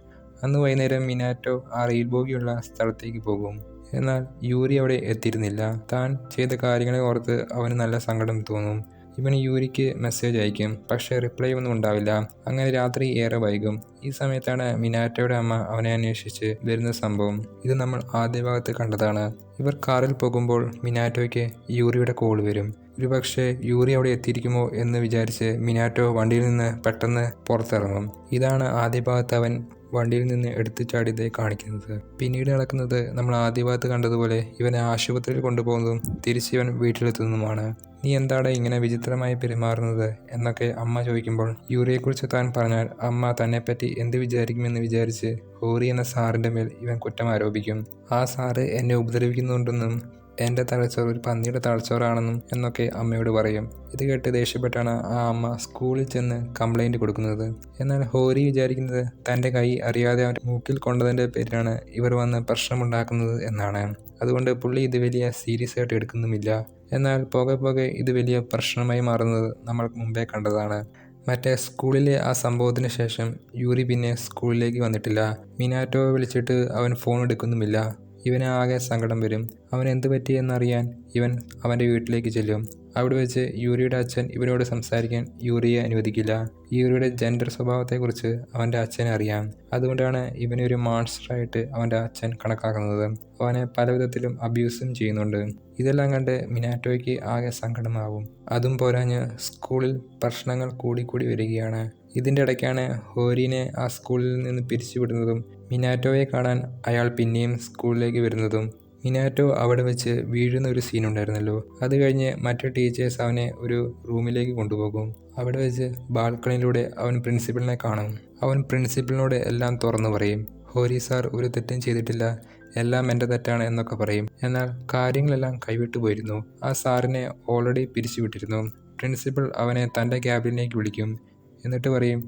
അന്ന് വൈകുന്നേരം മിനാറ്റോ ആ റെയിൽ ബോഗിയുള്ള സ്ഥലത്തേക്ക് പോകും. എന്നാൽ യൂറി അവിടെ എത്തിയിരുന്നില്ല. താൻ ചെയ്ത കാര്യങ്ങളെ ഓർത്ത് അവന് നല്ല സങ്കടം തോന്നും. ഇവൻ യൂറിക്ക് മെസ്സേജ് അയക്കും. പക്ഷേ റിപ്ലൈ ഒന്നും ഉണ്ടാവില്ല. അങ്ങനെ രാത്രി ഏറെ വൈകും. ഈ സമയത്താണ് മിനാറ്റോയുടെ അമ്മ അവനെ അന്വേഷിച്ച് വരുന്ന സംഭവം. ഇത് നമ്മൾ ആദ്യ ഭാഗത്ത് കണ്ടതാണ്. ഇവർ കാറിൽ പോകുമ്പോൾ മിനാറ്റോയ്ക്ക് യൂറിയുടെ കോൾ വരും. ഒരുപക്ഷെ യൂറി അവിടെ എത്തിയിരിക്കുമോ എന്ന് വിചാരിച്ച് മിനാറ്റോ വണ്ടിയിൽ നിന്ന് പെട്ടെന്ന് പുറത്തിറങ്ങും. ഇതാണ് ആദ്യ ഭാഗത്ത് അവൻ വണ്ടിയിൽ നിന്ന് എടുത്തു ചാടിയതായി കാണിക്കുന്നത്. പിന്നീട് നടക്കുന്നത് നമ്മൾ ആദ്യ ഭാഗത്ത് കണ്ടതുപോലെ ഇവനെ ആശുപത്രിയിൽ കൊണ്ടുപോകുന്നതും തിരിച്ച് ഇവൻ വീട്ടിലെത്തുന്നതുമാണ്. നീ എന്താണ് ഇങ്ങനെ വിചിത്രമായി പെരുമാറുന്നത് എന്നൊക്കെ അമ്മ ചോദിക്കുമ്പോൾ യൂറിയെക്കുറിച്ച് താൻ പറഞ്ഞാൽ അമ്മ തന്നെപ്പറ്റി എന്ത് വിചാരിക്കുമെന്ന് വിചാരിച്ച് ഹോറി എന്ന സാറിൻ്റെ മേൽ ഇവൻ കുറ്റം ആരോപിക്കും. ആ സാറ് എന്നെ ഉപദ്രവിക്കുന്നുണ്ടെന്നും എൻ്റെ തലച്ചോറ് ഒരു പന്നിയുടെ തലച്ചോറാണെന്നും എന്നൊക്കെ അമ്മയോട് പറയും. ഇത് കേട്ട് ദേഷ്യപ്പെട്ടാണ് ആ അമ്മ സ്കൂളിൽ ചെന്ന് കംപ്ലൈൻറ്റ് കൊടുക്കുന്നത്. എന്നാൽ ഹോരി വിചാരിക്കുന്നത് തൻ്റെ കൈ അറിയാതെ അവൻ്റെ മൂക്കിൽ കൊണ്ടതിൻ്റെ പേരിലാണ് ഇവർ വന്ന് പ്രശ്നമുണ്ടാക്കുന്നത് എന്നാണ്. അതുകൊണ്ട് പുള്ളി ഇത് വലിയ സീരിയസ് ആയിട്ട് എടുക്കുന്നുമില്ല. എന്നാൽ പോകെ പോകെ ഇത് വലിയ പ്രശ്നമായി മാറുന്നത് നമ്മൾ മുമ്പേ കണ്ടതാണ്. മറ്റേ സ്കൂളിലെ ആ സംഭവത്തിന് ശേഷം യൂറി പിന്നെ സ്കൂളിലേക്ക് വന്നിട്ടില്ല. മിനാറ്റോ വിളിച്ചിട്ട് അവൻ ഫോൺ എടുക്കുന്നുമില്ല. ഇവന് ആകെ സങ്കടം വരും. അവൻ എന്ത് പറ്റി എന്നറിയാൻ ഇവൻ അവൻ്റെ വീട്ടിലേക്ക് ചെല്ലും. അവിടെ വെച്ച് യൂറിയുടെ അച്ഛൻ ഇവനോട് സംസാരിക്കാൻ യൂറിയെ അനുവദിക്കില്ല. യൂറിയുടെ ജെൻഡർ സ്വഭാവത്തെക്കുറിച്ച് അവൻ്റെ അച്ഛനെ അറിയാം. അതുകൊണ്ടാണ് ഇവനെ ഒരു മോൺസ്റ്ററായിട്ട് അവൻ്റെ അച്ഛൻ കണക്കാക്കുന്നത്. അവനെ പലവിധത്തിലും അബ്യൂസും ചെയ്യുന്നുണ്ട്. ഇതെല്ലാം കണ്ട് മിനാറ്റോയ്ക്ക് ആകെ സങ്കടമാവും. അതും പോരാഞ്ഞ് സ്കൂളിൽ പ്രശ്നങ്ങൾ കൂടിക്കൂടി വരികയാണ്. ഇതിൻ്റെ ഇടയ്ക്കാണ് ഹോരിനെ ആ സ്കൂളിൽ നിന്ന് പിരിച്ചുവിടുന്നതും മിനാറ്റോയെ കാണാൻ അയാൾ പിന്നെയും സ്കൂളിലേക്ക് വരുന്നതും. മിനാറ്റോ അവിടെ വെച്ച് വീഴുന്ന ഒരു സീനുണ്ടായിരുന്നല്ലോ. അത് കഴിഞ്ഞ് മറ്റു ടീച്ചേഴ്സ് അവനെ ഒരു റൂമിലേക്ക് കൊണ്ടുപോകും. അവിടെ വെച്ച് ബാൽക്കണിയിലൂടെ അവൻ പ്രിൻസിപ്പലിനെ കാണും. അവൻ പ്രിൻസിപ്പലിനോട് എല്ലാം തുറന്നു പറയും. ഹോരി സാർ ഒരു തെറ്റും ചെയ്തിട്ടില്ല, എല്ലാം എൻ്റെ തെറ്റാണ് എന്നൊക്കെ പറയും. എന്നാൽ കാര്യങ്ങളെല്ലാം കൈവിട്ടു പോയിരുന്നു. ആ സാറിനെ ഓൾറെഡി പിരിച്ചുവിട്ടിരുന്നു. പ്രിൻസിപ്പൽ അവനെ തൻ്റെ ക്യാബിനിലേക്ക് വിളിക്കും. എന്നിട്ട് പറയും,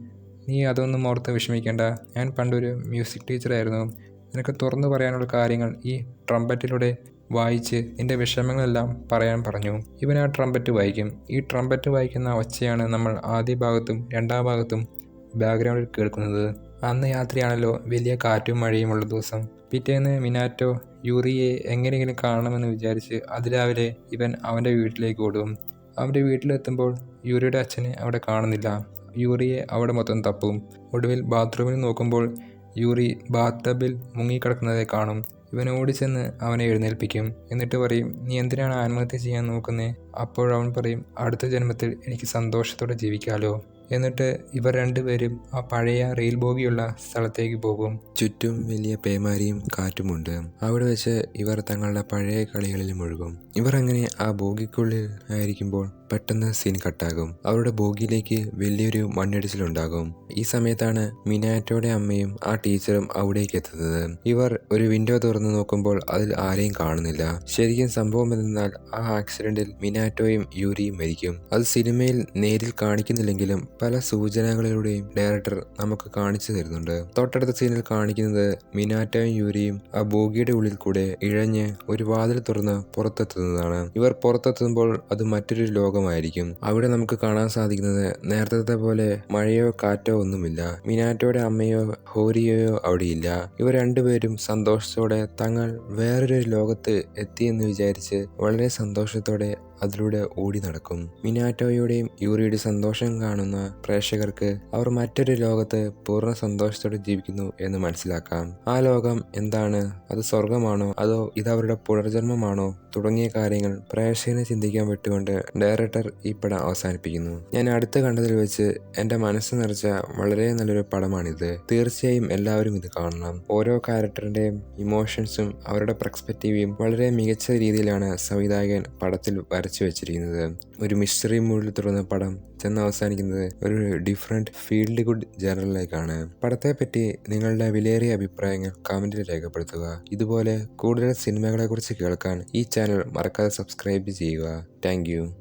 നീ അതൊന്നും ഓർത്ത് വിഷമിക്കേണ്ട, ഞാൻ പണ്ടൊരു മ്യൂസിക് ടീച്ചറായിരുന്നു. നിനക്ക് തുറന്നു പറയാനുള്ള കാര്യങ്ങൾ ഈ ട്രംപറ്റിലൂടെ വായിച്ച് നിൻ്റെ വിഷമങ്ങളെല്ലാം പറയാൻ പറഞ്ഞു. ഇവൻ ആ ട്രംപറ്റ് വായിക്കും. ഈ ട്രംപറ്റ് വായിക്കുന്ന ഒച്ചയാണ് നമ്മൾ ആദ്യ ഭാഗത്തും രണ്ടാം ഭാഗത്തും ബാക്ക്ഗ്രൗണ്ടിൽ കേൾക്കുന്നത്. അന്ന് രാത്രിയാണല്ലോ വലിയ കാറ്റും മഴയുമുള്ള ദിവസം. പിറ്റേന്ന് മിനാറ്റോ യൂറിയെ എങ്ങനെയെങ്കിലും കാണണമെന്ന് വിചാരിച്ച് അതിരാവിലെ ഇവൻ അവൻ്റെ വീട്ടിലേക്ക് ഓടും. അവൻ്റെ വീട്ടിലെത്തുമ്പോൾ യൂറിയുടെ അച്ഛനെ അവിടെ കാണുന്നില്ല. യൂറിയെ അവിടെ മൊത്തം തപ്പും. ഒടുവിൽ ബാത്റൂമിൽ നോക്കുമ്പോൾ യൂറി ബാത്ത് ടബിൽ മുങ്ങിക്കിടക്കുന്നതായി കാണും. ഇവൻ ഓടിച്ചെന്ന് അവനെ എഴുന്നേൽപ്പിക്കും. എന്നിട്ട് പറയും, നീ എന്തിനാണ് ആത്മഹത്യ ചെയ്യാൻ നോക്കുന്നത്? അപ്പോഴവൻ പറയും, അടുത്ത ജന്മത്തിൽ എനിക്ക് സന്തോഷത്തോടെ ജീവിക്കാമല്ലോ. എന്നിട്ട് ഇവർ രണ്ടുപേരും ആ പഴയ റെയിൽ ബോഗിയുള്ള സ്ഥലത്തേക്ക് പോകും. ചുറ്റും വലിയ പേമാരിയും കാറ്റുമുണ്ട്. അവിടെ വെച്ച് ഇവർ തങ്ങളുടെ പഴയ കളികളിൽ മുഴുകും. ഇവർ അങ്ങനെ ആ ബോഗിക്കുള്ളിൽ ആയിരിക്കുമ്പോൾ പെട്ടെന്ന് സീൻ കട്ടാകും. അവരുടെ ബോഗിയിലേക്ക് വലിയൊരു മണ്ണിടിച്ചിലുണ്ടാകും. ഈ സമയത്താണ് മിനാറ്റോയുടെ അമ്മയും ആ ടീച്ചറും അവിടേക്ക് എത്തുന്നത്. ഇവർ ഒരു വിൻഡോ തുറന്നു നോക്കുമ്പോൾ അതിൽ ആരെയും കാണുന്നില്ല. ശരിക്കും സംഭവം എന്തെന്നാൽ ആ ആക്സിഡന്റിൽ മിനാറ്റോയും യൂറിയും മരിക്കും. അത് സിനിമയിൽ നേരിൽ കാണിക്കുന്നില്ലെങ്കിലും പല സൂചനകളിലൂടെയും ഡയറക്ടർ നമുക്ക് കാണിച്ചു തരുന്നുണ്ട്. തൊട്ടടുത്ത സീനിൽ കാണിക്കുന്നത് മിനാറ്റോയും യൂറിയും ആ ബോഗിയുടെ ഉള്ളിൽ കൂടെ ഇഴഞ്ഞ് ഒരു വാതിൽ തുറന്ന് പുറത്തെത്തുന്നതാണ്. ഇവർ പുറത്തെത്തുമ്പോൾ അത് മറ്റൊരു ലോകമായിരിക്കും. അവിടെ നമുക്ക് കാണാൻ സാധിക്കുന്നത് നേരത്തെ പോലെ മഴയോ കാറ്റോ ഒന്നുമില്ല. മിനാറ്റോയുടെ അമ്മയോ ഹോരിയോയോ അവിടെയില്ല. ഇവർ രണ്ടുപേരും സന്തോഷത്തോടെ തങ്ങൾ വേറൊരു ലോകത്ത് എത്തിയെന്ന് വിചാരിച്ച് വളരെ സന്തോഷത്തോടെ അതിലൂടെ ഓടി നടക്കും. മിനാറ്റോയുടെയും യൂറിയുടെയും സന്തോഷം കാണുന്ന പ്രേക്ഷകർക്ക് അവർ മറ്റൊരു ലോകത്ത് പൂർണ്ണ സന്തോഷത്തോടെ ജീവിക്കുന്നു എന്ന് മനസ്സിലാക്കാം. ആ ലോകം എന്താണ്? അത് സ്വർഗമാണോ അതോ ഇതവരുടെ പുനർജന്മമാണോ തുടങ്ങിയ കാര്യങ്ങൾ പ്രേക്ഷകനെ ചിന്തിക്കാൻ വിട്ടുകൊണ്ട് ഡയറക്ടർ ഈ പടം അവസാനിപ്പിക്കുന്നു. ഞാൻ അടുത്ത് കണ്ടതിൽ വെച്ച് എൻ്റെ മനസ്സ് നിറച്ച വളരെ നല്ലൊരു പടമാണിത്. തീർച്ചയായും എല്ലാവരും ഇത് കാണണം. ഓരോ ക്യാരക്ടറിൻ്റെയും ഇമോഷൻസും അവരുടെ പെർസ്പെക്റ്റീവും വളരെ മികച്ച രീതിയിലാണ് സംവിധായകൻ പടത്തിൽ വരച്ചു വെച്ചിരിക്കുന്നത്. ഒരു മിസ്റ്ററി മൂഡിൽ തുടർന്ന പടം ചെന്ന് അവസാനിക്കുന്നത് ഒരു ഡിഫറെൻറ്റ് ഫീൽഡ് ഗുഡ് ജനറലിലേക്കാണ്. പടത്തെപ്പറ്റി നിങ്ങളുടെ വിലയേറിയ അഭിപ്രായങ്ങൾ കമൻറ്റിൽ രേഖപ്പെടുത്തുക. ഇതുപോലെ കൂടുതൽ സിനിമകളെക്കുറിച്ച് കേൾക്കാൻ ഈ ചാനൽ മറക്കാതെ സബ്സ്ക്രൈബ് ചെയ്യുക. Thank you.